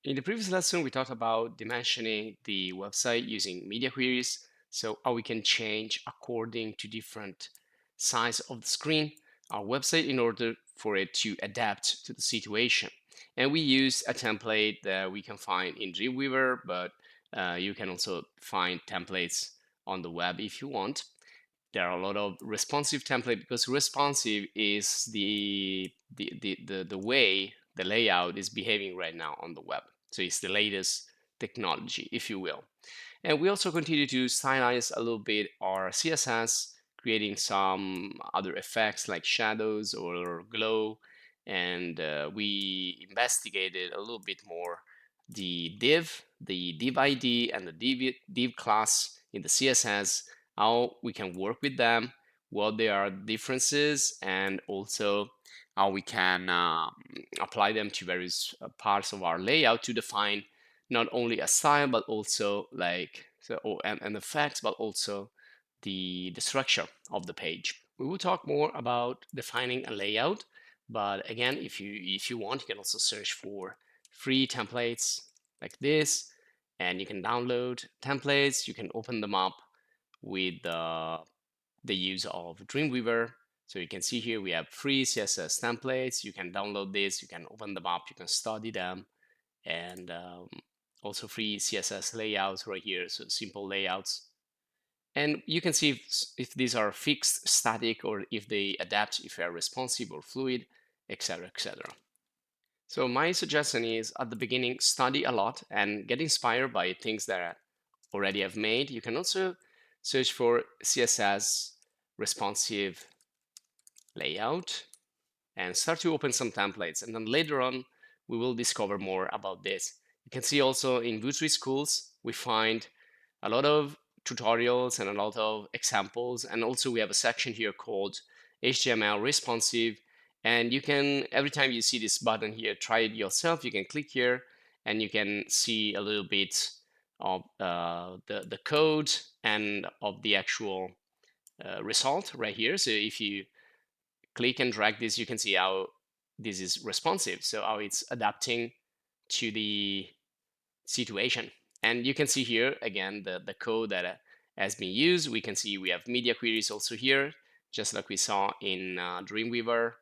In the previous lesson, we talked about dimensioning the website using media queries. So how we can change according to different size of the screen, our website in order for it to adapt to the situation. And we use a template that we can find in Dreamweaver, but you can also find templates on the web if you want. There are a lot of responsive template because responsive is the way the layout is behaving right now on the web. So it's the latest technology, if you will. And we also continue to stylize a little bit our CSS, creating some other effects like shadows or glow. And we investigated a little bit more the div ID, and the div class in the CSS, how we can work with them, what they are differences, and also how we can apply them to various parts of our layout to define not only a style but also like and effects, but also the structure of the page. We will talk more about defining a layout, but again, if you want, you can also search for free templates like this, and you can download templates. You can open them up with the use of Dreamweaver. So you can see here we have free CSS templates. You can download this, you can open them up, you can study them, and also free CSS layouts right here, so simple layouts. And you can see if these are fixed, static, or if they adapt, if they are responsive or fluid, etc., etc. So my suggestion is at the beginning, study a lot and get inspired by things that I already have made. You can also search for CSS responsive layout and start to open some templates. And then later on, we will discover more about this. You can see also in Vutri schools, we find a lot of tutorials and a lot of examples. And also we have a section here called HTML responsive. And you can, every time you see this button here, try it yourself. You can click here and you can see a little bit of the code and of the actual result right here. So if you click and drag this, you can see how this is responsive. So how it's adapting to the situation. And you can see here, again, the code that has been used. We can see we have media queries also here, just like we saw in Dreamweaver,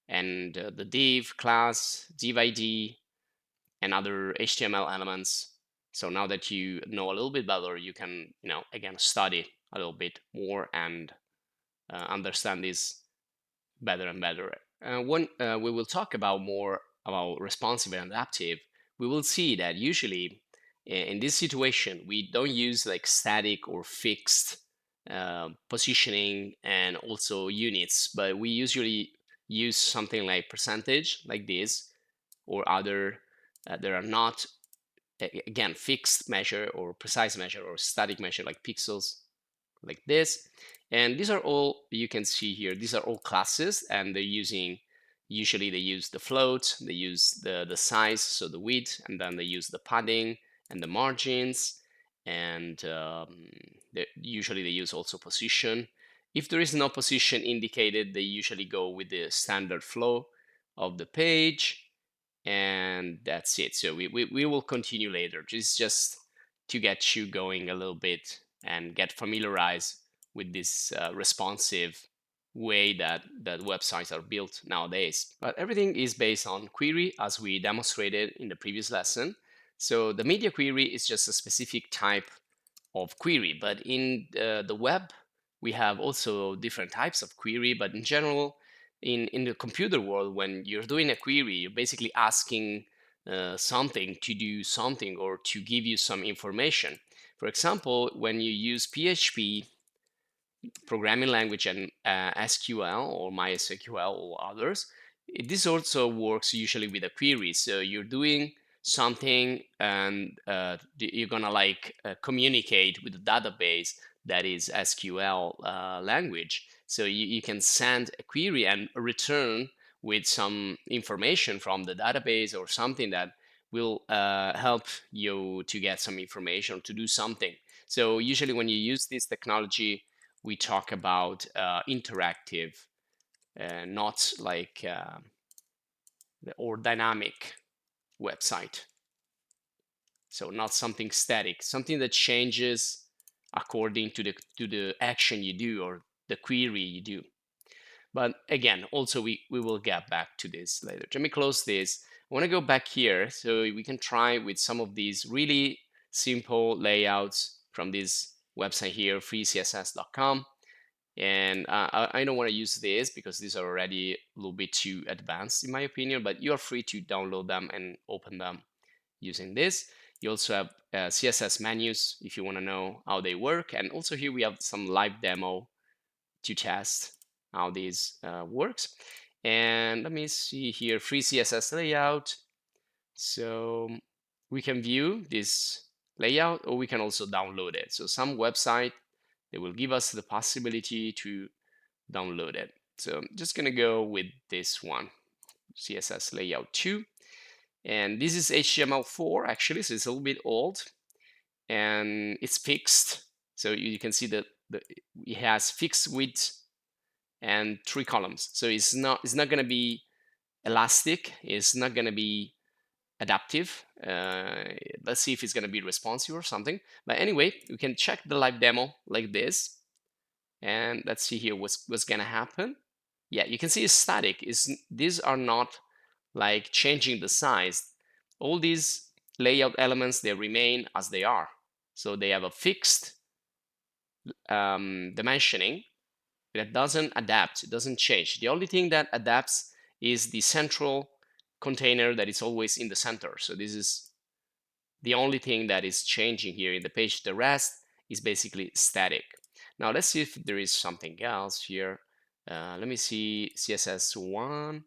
and the div class, div ID, and other HTML elements. So now that you know a little bit better, you can, again, study a little bit more and understand this better and better. When we will talk about more about responsive and adaptive, we will see that usually in this situation, we don't use like static or fixed positioning and also units, but we usually use something like percentage like this, or other that are not, again, fixed measure or precise measure or static measure like pixels like this. And these are all, you can see here, these are all classes, and they're using, usually they use the float, they use the size, so the width, and then they use the padding and the margins, and usually they use also position. If there is no position indicated, they usually go with the standard flow of the page, and that's it. So we will continue later. It's just to get you going a little bit and get familiarized with this responsive way that websites are built nowadays. But everything is based on query, as we demonstrated in the previous lesson. So the media query is just a specific type of query, but in the web, we have also different types of query. But in general, in the computer world, when you're doing a query, you're basically asking something to do something or to give you some information. For example, when you use PHP programming language and SQL or MySQL or others, this also works usually with a query. So you're doing something and you're gonna like communicate with the database that is SQL language. So you can send a query and return with some information from the database or something that will help you to get some information to do something. So usually when you use this technology, we talk about interactive, not like or dynamic website. So not something static, something that changes according to the action you do or the query you do. But again, also we will get back to this later. Let me close this. I want to go back here so we can try with some of these really simple layouts from this website here, freecss.com. And I don't want to use this because these are already a little bit too advanced in my opinion, but you are free to download them and open them using this. You also have CSS menus if you want to know how they work. And also here we have some live demo to test how this works. And let me see here, free CSS layout. So we can view this layout or we can also download it. So some website, they will give us the possibility to download it. So I'm just gonna go with this one, CSS layout 2. And this is HTML4 actually, so it's a little bit old and it's fixed. So you can see that it has fixed width and 3 columns. So it's not going to be elastic. It's not going to be adaptive. Let's see if it's going to be responsive or something. But anyway, we can check the live demo like this, and let's see here what's going to happen. Yeah, you can see it's static. These are not like changing the size. All these layout elements, they remain as they are. So they have a fixed dimensioning that doesn't adapt, it doesn't change. The only thing that adapts is the central container that is always in the center. So this is the only thing that is changing here in the page. The rest is basically static. Now let's see if there is something else here. Let me see CSS1,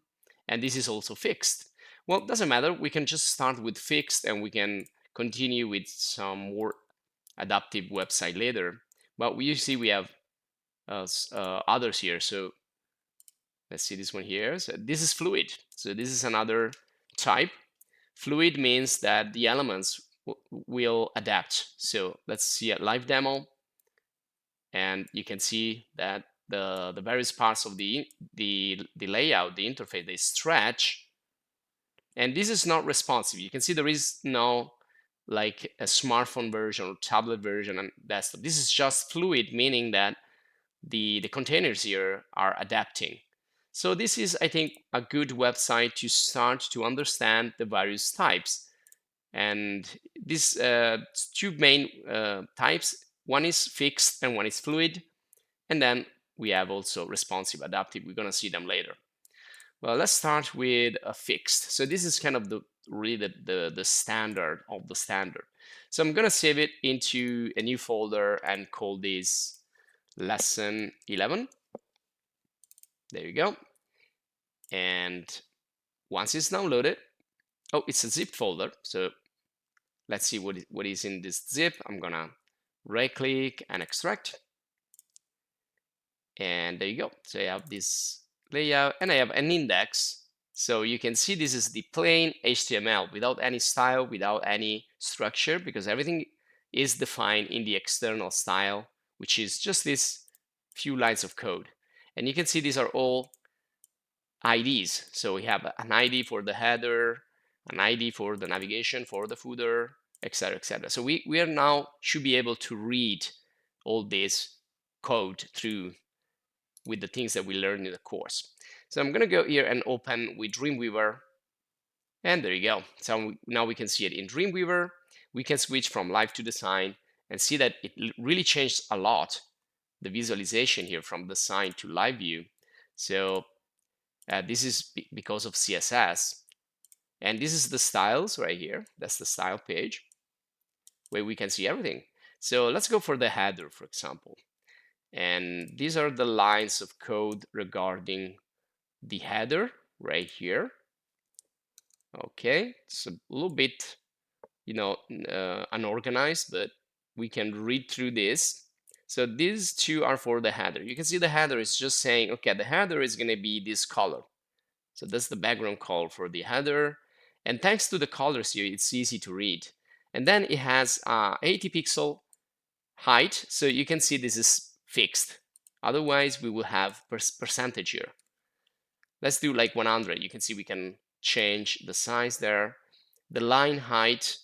and this is also fixed. Well, it doesn't matter. We can just start with fixed and we can continue with some more adaptive website later. But you see we have others here. So let's see this one here. So this is fluid. So this is another type. Fluid means that the elements will adapt. So let's see a live demo, and you can see that the various parts of the layout, the interface, they stretch, and this is not responsive. You can see there is no like a smartphone version or tablet version and desktop. This is just fluid, meaning that the containers here are adapting. So this is, I think, a good website to start to understand the various types. And these two main types, one is fixed and one is fluid. And then we have also responsive, adaptive. We're going to see them later. Well, let's start with a fixed. So this is kind of really the standard of the standard. So I'm going to save it into a new folder and call this Lesson 11. There you go. And once it's downloaded, oh, it's a zip folder. So let's see what is in this zip. I'm gonna right click and extract. And there you go. So I have this layout and I have an index. So you can see this is the plain HTML without any style, without any structure, because everything is defined in the external style, which is just this few lines of code. And you can see these are all IDs. So we have an ID for the header, an ID for the navigation, for the footer, etc., etc. So we are now should be able to read all this code through with the things that we learned in the course. So I'm going to go here and open with Dreamweaver, and there you go. So now we can see it in Dreamweaver. We can switch from live to design and see that it really changed a lot, the visualization here from design to live view. So this is because of CSS. And this is the styles right here. That's the style page where we can see everything. So let's go for the header, for example. And these are the lines of code regarding the header right here. Okay, it's a little bit, unorganized, but we can read through this. So these two are for the header. You can see the header is just saying, okay, the header is going to be this color. So that's the background color for the header. And thanks to the colors here, it's easy to read. And then it has 80 pixel height. So you can see this is fixed. Otherwise, we will have percentage here. Let's do like 100. You can see we can change the size there. The line height